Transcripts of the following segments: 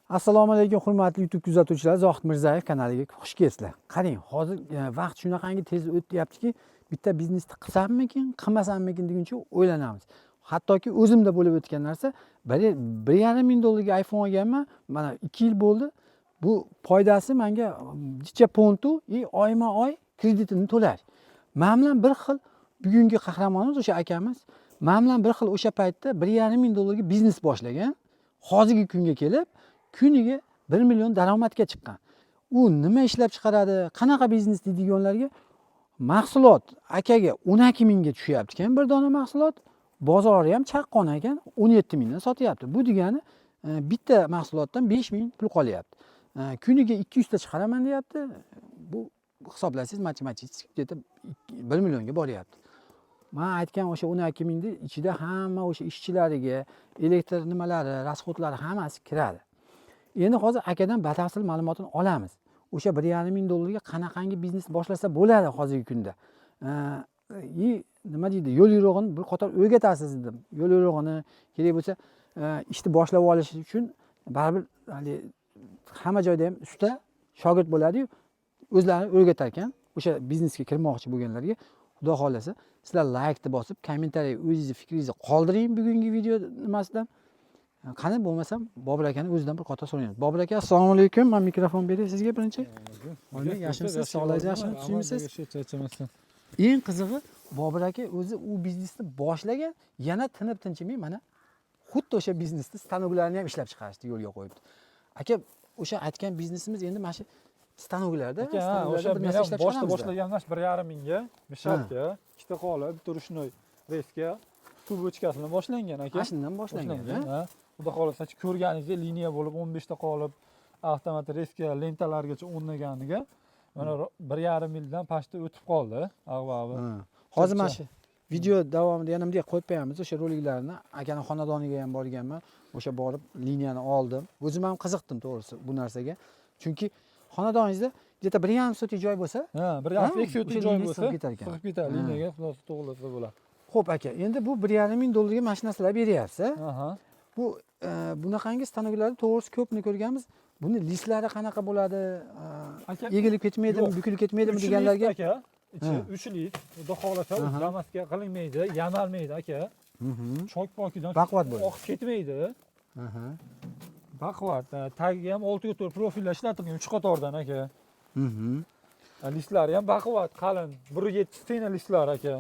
Assalomu alaykum hurmatli YouTube kuzatuvchilar, Zohid Mirzayev kanaliga xush kelibsizlar. Qarang, hozir vaqt shunaqangi tez o'tyaptiki, bitta biznesni qilsammikin, qilmasammikin deguncha o'ylanamiz. Hattoki o'zimda bo'lib o'tgan narsa, 1,5 ming dollarga iPhone olganman, mana 2 yil bo'ldi. Bu foydasi menga jicha pontu, oyma-oy kreditini to'lash. Men bilan bir xil bugungi qahramonimiz o'sha akamiz, men bilan bir xil o'sha paytda 1,5 ming dollarga biznes boshlagan. Hozirgi kunga kelib kuniga 1 million daromadga chiqqan. U nima ishlab chiqaradi, qanaqa biznes deydiganlarga mahsulot akaga 12 mingga tushyapti ekan bir dona mahsulot, bozori ham chaqqon ekan 17 mingdan sotyapti. Bu degani bitta mahsulotdan 5 ming pul qolyapti. Kuniga 200 ta chiqaraman deyapti. Bu hisoblasangiz matematik 1 millionga boryapti. Men aytgan o'sha 12 mingni ichida hamma o'sha ishchilariga, elektr nimalari, rasxodlari hammasi kiradi. Endi hozir akadan batafsil ma'lumotini olamiz. O'sha 1,5 ming dollarga qanaqangi biznes boshlasa bo'ladi hozirgi kunda. Nima deydi, yo'l yo'rig'ini bir qator o'rgatasiz dedim. Yo'l yo'rig'ini kerak bo'lsa, ishni boshlab olish uchun baribir hamma joyda ham usta shogird bo'ladi-yu, o'zlari o'rgatar ekan. O'sha biznesga kirmoqchi bo'lganlarga Xudo xolasa sizlar laykni bosib, kommentariy o'zingizni fikringizni qoldiring bugungi video nimasidan. Qani bo'lmasam Bobur akani o'zidan bir qator so'raymiz. Bobur aka, assalomu alaykum. Men mikrofon beray sizga birinchi. Oynang, yaxshimisiz? Sog'lig'ingiz yaxshimi? Tushimisiz? Eng qizig'i, Bobur aka o'zi u biznesni boshlagan, yana tinib tinchimay mana xuddi o'sha biznesni stanoklarni ham ishlab chiqarishni yo'lga qo'yibdi. Aka, o'sha aytgan biznesimiz endi mana shu stanoklarda, o'sha men ham boshlaganman 1,5 mingga, mishalga, ikkita qolib, bitta ruchnoy reska, suv bochkasidan boshlangan aka. Shundan boshlangan. Xudo xolasa ko'rganingizdek liniya bo'lib 15 ta qolib, avtomat reska lentalargacha o'rnaganiga mana 1,5 mildan pastda o'tib qoldi. Ag'babi. Hozir mana shu video davomida yana bunday qo'yib qo'yamiz o'sha roliklarni. Akani xonadoniga ham borganman. O'sha borib liniyani oldim. O'zim ham qiziqdim to'g'risi bu narsaga. Chunki xonadoningizda где-то 1,5 sotik joy bo'lsa, 1,5 sotik joy bo'lsa, sig'ib ketar ekan. Sig'ib ketadi liniyaga, xudo to'g'rilasa bo'ladi. Xo'p aka, endi bu 1,5 ming dollarga mana shu narsalar beryapsiz. Bu bunaqangi stanoklarni to'g'risi ko'pni ko'rganmiz. Buni listlari qanaqa bo'ladi? Egilib ketmaydimi, bukilib ketmaydimi deganlarga. Aka, ichi 3 lit, xudo xolasa uzlamaska qilinmaydi, yamalmaydi aka. Chok pokidan baquvvat bo'ladi. Oqib ketmaydi. Baquvvat, tagiga ham 6 ga to'g'ri profillar ishlatilgan 3 qatordan aka. Listlari ham baquvvat, qalin, 1,7 stena listlar aka.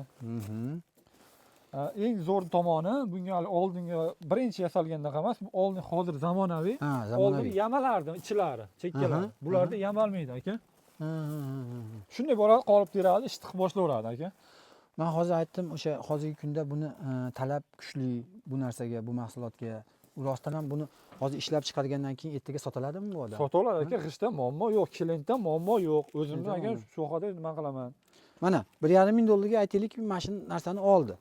Eng zo'r tomoni bunga oldingi birinchi yasalgandaqa emas, bu oldin hozir zamonaviy. Oldin yamalardi ichlari, chekkalari. Bularda yamalmaydi aka. Shunday bo'ladi, qolib beradi, ish tiqib boshlayveradi aka. Men hozir aytdim, o'sha hozirgi kunda buni talab kuchli bu narsaga, bu mahsulotga. Rostdan ham buni hozir ishlab chiqargandan keyin ertaga sotiladimi bu odam? Sotiladi aka, g'ishda muammo yo'q, klientda muammo yo'q. O'zimni aka shu xoda nima qilaman? Mana 1,5 ming dollarga aytaylik, mashina narsani oldi.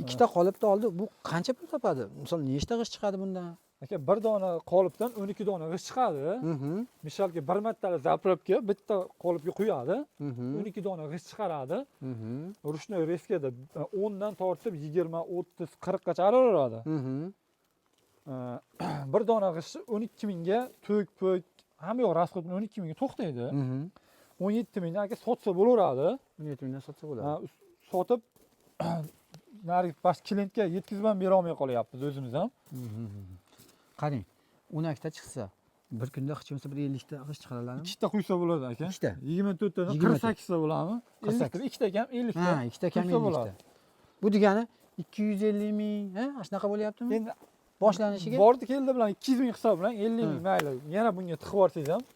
Ikkita qolipni oldi. Bu qancha pul topadi? Misol nechta g'ish chiqadi bundan? Aka, bir dona qolipdan 12 dona g'ish chiqadi. Misolga bir martalik zapravka bitta qolipga quyadi. 12 dona g'ish chiqaradi. Ruchnoy reskada 10 dan tortib 20, 30, 40 gacha olaveradi. Bir dona g'ish 12 mingga to'k, hamma yo'q rasxod 12 mingga to'xtaydi. 17 mingdan aka sotsa bo'laveradi. 17 mingdan sotsa bo'ladi. Sotib nari bosh klientga yetkazib bera olmay qolyapmiz o'zimiz ham. Qarang, 12 ta chiqsa, bir kunda hech bo'lmasa 150 ta g'ish chiqaraladimi? 2 ta quysa bo'ladi aka. 2 ta. 24 tadan 48 ta bo'ladimi? 50 ta, 2 ta kam 50 ta. 2 ta kam 50 ta. Bu degani 250 ming, shunaqa bo'lyaptimi? Endi boshlanishiga bordi keldi bilan 200 ming hisob bilan 50 ming mayli. Yana bunga tiqib borsangiz ham.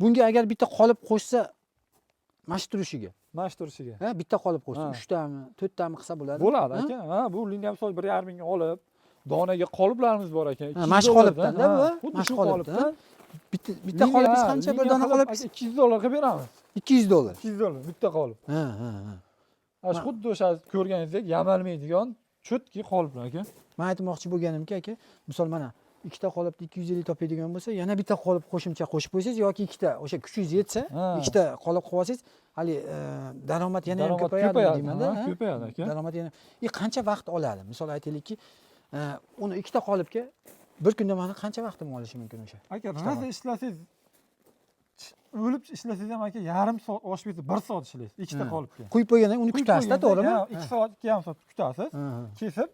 Bunga agar bitta qolib qo'shsa, mash turishiga. Bitta qolib qo'shsa, 3 tami, 4 tami qilsa bo'ladi. Bo'ladi aka. Bu liniya misol 1,5 mingga olib, donaga qoliplarimiz bor aka. Mash qolipdan-da bu. Mash qolipdan. Bitta qolibingiz qancha bir dona qolib? 200 dollar qilib beramiz. 200 dollar. 200 dollar bitta qolib. Xuddi o'sha ko'rganingizdek yamalmaydigan chotki qoliplar aka. Men aytmoqchi bo'lganimki aka, misol mana ikkita qolipni 250 topadigan bo'lsa, yana bitta qolip qo'shimcha qo'shib qo'ysangiz yoki ikkita o'sha kuchingiz yetsa, ikkita qolip qilib olsangiz, hali daromad yana ham ko'payadi deymanda. Ko'payadi aka. Daromad yana qancha vaqt oladi? Misol aytaylikki, uni ikkita qolipga Bir kunda mana qancha vaqtim olishi mumkin o'sha? Aka, rosa ishlasangiz o'lib ishlasangiz ham aka yarim soat oshib ketsa 1 soat ishlaysiz ikkita qolipga. Quyib qo'ygandan uni kutasiz-da, to'g'rimi? 2 soat, 2,5 soat kutasiz. Kesib,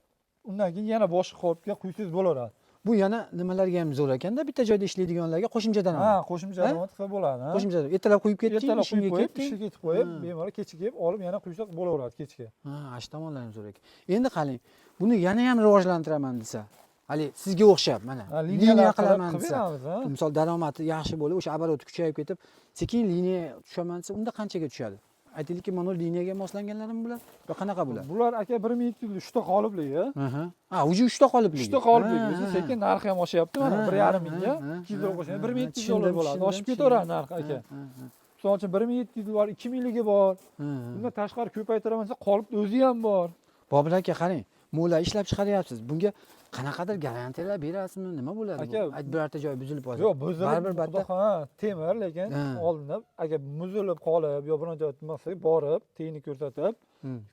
undan keyin yana boshqa qolipga quysangiz bo'laveradi. Bu yana nimalarga ham zo'r ekanda, bitta joyda ishlaydiganlarga qo'shimcha daromad. Ha, qo'shimcha daromad qilsa bo'ladi. Qo'shimcha daromad. Ertalab quyib ketding, Ertalab ishingga quyib qo'yib, ketding. ishga ketib qo'yib, bemalol kechga kelib olib yana quysa bo'laveradi kechga. Ha, ash tomonlari ham zo'r ekan. Endi qarang, buni yana ham rivojlantiraman desa, hali sizga o'xshab mana liniya qilaman desa, misol daromadi yaxshi bo'lib, o'sha оборот kuchayib ketib, sekin liniya tushaman desa, unda qanchaga tushadi? Aytaylikki, mana liniyaga moslanganlarmi bular? Yo qanaqa bular? Bular aka 1700 uchta qolipligi. Ha, uji 3 ta qolipligi. 3 ta qolipligi. Sekin narxi ham oshyapti mana 1,5 mingga 200 dollar qo'shsa 1700 dollar bo'ladi. Oshib ketaveradi narxi aka. Misol uchun 1700 bor, 2000ligi bor. Bundan tashqari ko'paytiraman desa qolipni o'zi ham bor. Bobur aka qarang, mo'la ishlab chiqaryapsiz. Bunga qanaqadir garantiyalar berasizmi? Nima bo'ladi bu? Birorta joy buzilib qolsa. Yo'q, buzilib ha, temir, lekin oldinda agar buzilib qolib yo biron joy bo'lmasa borib, texnik ko'rsatib,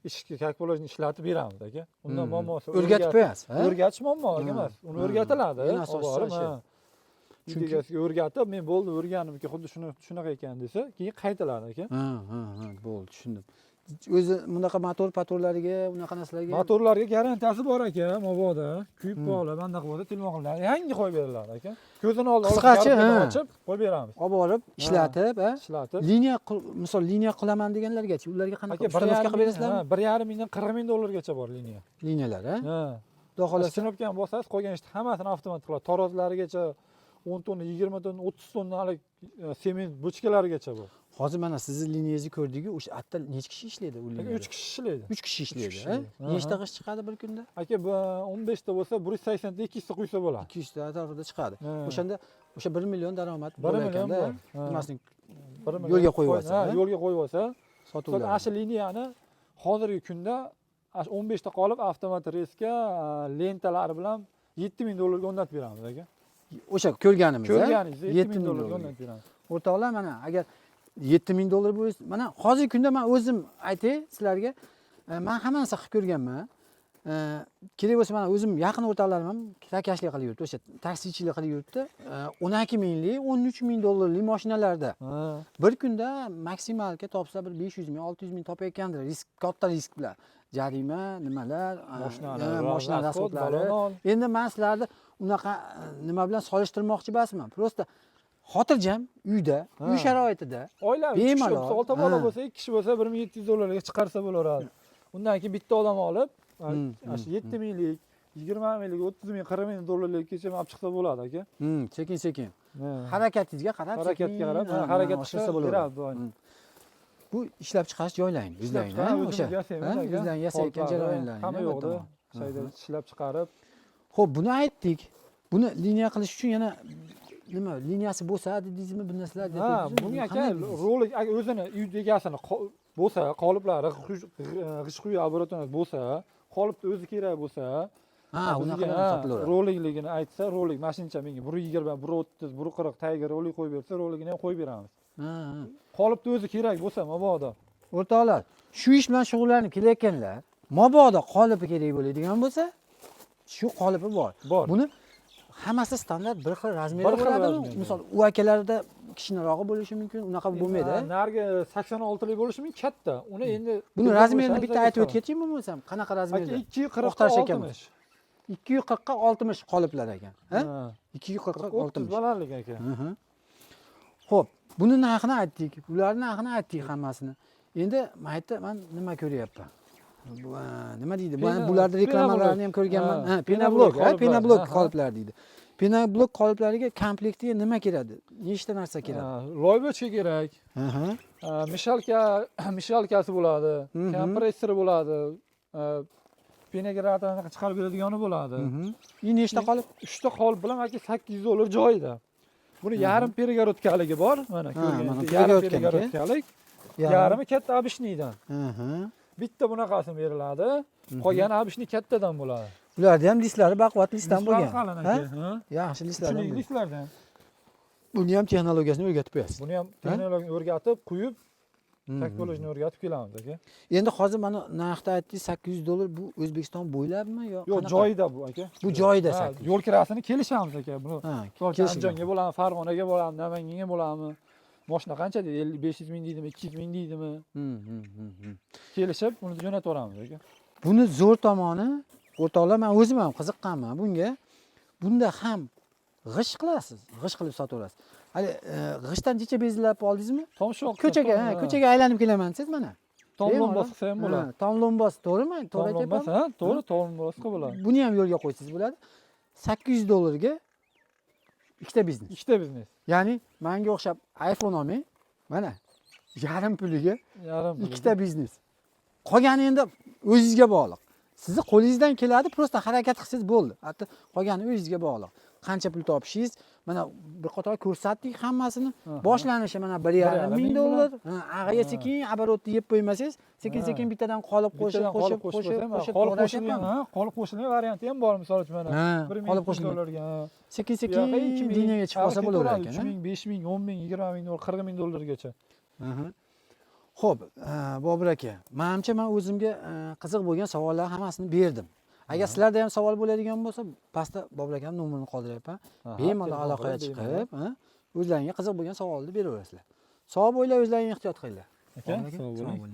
ishga kalkulyatni ishlatib beramiz aka. Undan muammosi o'rgatib qo'yasiz. O'rgatish muammo emas. Uni o'rgatiladi. Chunki o'rgatib, men bo'ldi o'rganimki, xuddi shunaqa ekan desa, keyin qaytiladi aka. Bo'ldi, tushundim. O'zi bunaqa patorlariga, unaqa narsalarga motorlarga garantiyasi bor aka, mabodo kuyib qolib, anaqa bo'lsa telefon yangi qo'yib beriladi aka. Ko'zini oldi ochib qo'yib beramiz. Olib borib, ishlatib, liniya misol liniya qilaman deganlargacha, ularga qanaqa ustavka qilib berasizlarmi? 1,5 mingdan 40 ming dollargacha bor liniya. Liniyalar, ha? Xudo xolasa sinobga ham bosasiz, qolgan ishni hammasini avtomat qiladi. Tarozlarigacha 10 tonna, 20 tonna, 30 tonnalik sement bochkalarigacha bor. Hozir mana sizni liniyangizni ko'rdik-ku, o'sha yerda necha kishi ishlaydi u liniyada? 3 kishi ishlaydi. 3 kishi ishlaydi, ha? Nechta g'isht chiqadi bir kunda? Aka, 15 ta bo'lsa, 180 ta 200 ta quysa bo'ladi. 200 ta atrofida chiqadi. O'shanda o'sha 1 million daromad 1 million bor. Nimasini yo'lga qo'yib olsa, yo'lga qo'yib olsa, sotuvlar. Ana shu liniyani hozirgi kunda 15 ta qolib avtomat reska lentalari bilan 7000 dollarga o'rnatib beramiz aka. O'sha ko'rganimiz, ko'rganingiz 7000 dollarga o'rnatib beramiz. O'rtoqlar, mana agar 7000 dollar bo'lsa, mana hozirgi kunda men o'zim aytay sizlarga, men hammasini qilib ko'rganman. Kerak bo'lsa mana o'zim yaqin o'rtoqlarim ham takashlik qilib yuribdi, o'sha taksichilik qilib yuribdi. 12 minglik, 13 ming dollarlik mashinalarda bir kunda maksimalga topsa bir 500 ming, 600 ming topayotgandir. Risk, katta risk bilan. Jarima, nimalar, mashina rasxodlari. Endi men sizlarni unaqa nima bilan solishtirmoqchi emasman. Prosta xotirjam uyda, uy sharoitida, oilaviy bemalol, olti bola bo'lsa, 2 kishi bo'lsa 1700 dollarga chiqarsa bo'laveradi. Undan keyin bitta odam olib, shu 7 minglik, 20 minglik, 30 ming, 40 ming dollarlikgacha olib chiqsa bo'ladi aka. Sekin-sekin. Harakatingizga qarab, harakat qilsa bo'laveradi. Bu ishlab chiqarish joylaring, bizlaring, o'sha. Bizlarning yasayotgan jarayonlaring. Hamma yo'qda. Shayda ishlab chiqarib. Xo'p, buni aytdik. Buni liniya qilish uchun yana nima liniyasi bo'lsa dedingizmi, bu narsalar deb. Ha, bunga aka rolik o'zini uy egasini bo'lsa, qoliplari g'ish quyi оборотный bo'lsa, qolipni o'zi kerak bo'lsa, unaqa sotilaveradi. Rolikligini aytsa, rolik mashincha menga 120, 130, 140 tagiga rolik qo'yib bersa, roligini ham qo'yib beramiz. Qolipni o'zi kerak bo'lsa, mabodo. O'rtoqlar, shu ish bilan shug'ullanib kelayotganlar, mabodo qolipi kerak bo'ladigan bo'lsa, shu qolipi bor. Buni hammasi standart bir xil razmerda bo'ladimi? Misol, u akalarda kichikroq bo'lishi mumkin, unaqa bo'lmaydi. Nargi 86 lik bo'lishi mumkin katta. Uni endi buni razmerini bitta aytib o'tgachi bo'lsam, qanaqa razmerda? 240 ga 60. 240 ga 60 qoliplar ekan, ha? 240 ga 60 balandlik ekan. Xo'p, buni narxini aytdik, bularning narxini aytdik hammasini. Endi maytda men nima ko'ryapman? Nima deydi? Bularda reklamalarini ham ko'rganman. Penablok qoliplar deydi. Penablok qoliplariga komplektiga nima kerak? Nechta narsa kerak? Loybochka kerak. Mishalkasi bo'ladi, kompressori bo'ladi, penegratorni chiqarib beradigan bo'ladi. Nechta qolip? 3 ta qolip bilan aka 800 dollar joyida. Buni yarim перегородкалigi bor, mana ko'rganingiz. Yarim перегородкalik. Yarimi katta обычныйdan. Bitta bunaqasini beriladi. Qolgani obishni kattadan bo'ladi. Ularda ham listlari baquvvat listdan bo'lgan. Yaxshi listlar. Listlardan. Buni ham texnologiyasini o'rgatib qo'yasiz. Buni ham texnologiyasini o'rgatib, quyib Taknologiyani o'rgatib kelamiz aka. Endi hozir mana narxda aytdingiz $800 bu O'zbekiston bo'ylabmi yo Yo'q, qanaqa? joyida bu aka. Bu joyida Ha, 800. yo'l kirasini kelishamiz aka buni. Ha, To'g'ri, kelishilgan. Andijonga bo'lami, Farg'onaga bo'lami, Namanganga bo'lami. Mashina qancha deydi? 500 ming deydimi, 200 ming deydimi? Kelishib, uni jo'natib yuboramiz aka. Buni zo'r tomoni, o'rtoqlar, men o'zim ham qiziqqanman bunga. Bunda ham g'isht qilasiz, g'isht qilib sotaverasiz. Hali g'ishtdan necha bezlab oldingizmi? Tomshoq. Ko'chaga aylanib kelaman siz mana. Tomlon bosqisa ham bo'ladi. Tomlon bos, to'g'rimi? To'g'ri Tomlon bos, aytyapman. ha, to'g'ri, tomlon bosqa bo'ladi. Buni ham yo'lga qo'ysangiz bo'ladi. $800 ga ikkita biznes. Ikkita biznes. Ya'ni menga o'xshab iPhone olmang. Mana yarim puliga Yarim. ikkita biznes. Qolgani endi o'zingizga bog'liq. Sizni qo'lingizdan keladi, prosta harakat qilsangiz bo'ldi. Hatto qolgani o'zingizga bog'liq. Qancha pul topishingiz, mana bir qator ko'rsatdik hammasini. Boshlanishi mana $1,5 ming. Ag'iga sekin оборотni yeb qo'ymasangiz, sekin-sekin bittadan qolib qo'shib qolib qo'shilgan, ha, qolib qo'shilgan varianti ham bor, misol uchun mana. Qolib qo'shilgan. $1,000 Sekin-sekin dinaga chiqib qolsa bo'laveradi ekan. 3 ming, 5 ming, 10 ming, 20 ming dollar, 40 ming dollargacha. Xo'p, Bobur aka, menimcha men o'zimga qiziq bo'lgan savollar hammasini berdim. Agar sizlarda ham savol bo'ladigan bo'lsa, pastda Bobur akaning nomerini qoldiryapman. Bemalol aloqaga chiqib, o'zlaringizga qiziq bo'lgan savolni beraverasizlar. Sog' bo'linglar, o'zlaringiz ehtiyot qilinglar. Aka, sog' bo'ling.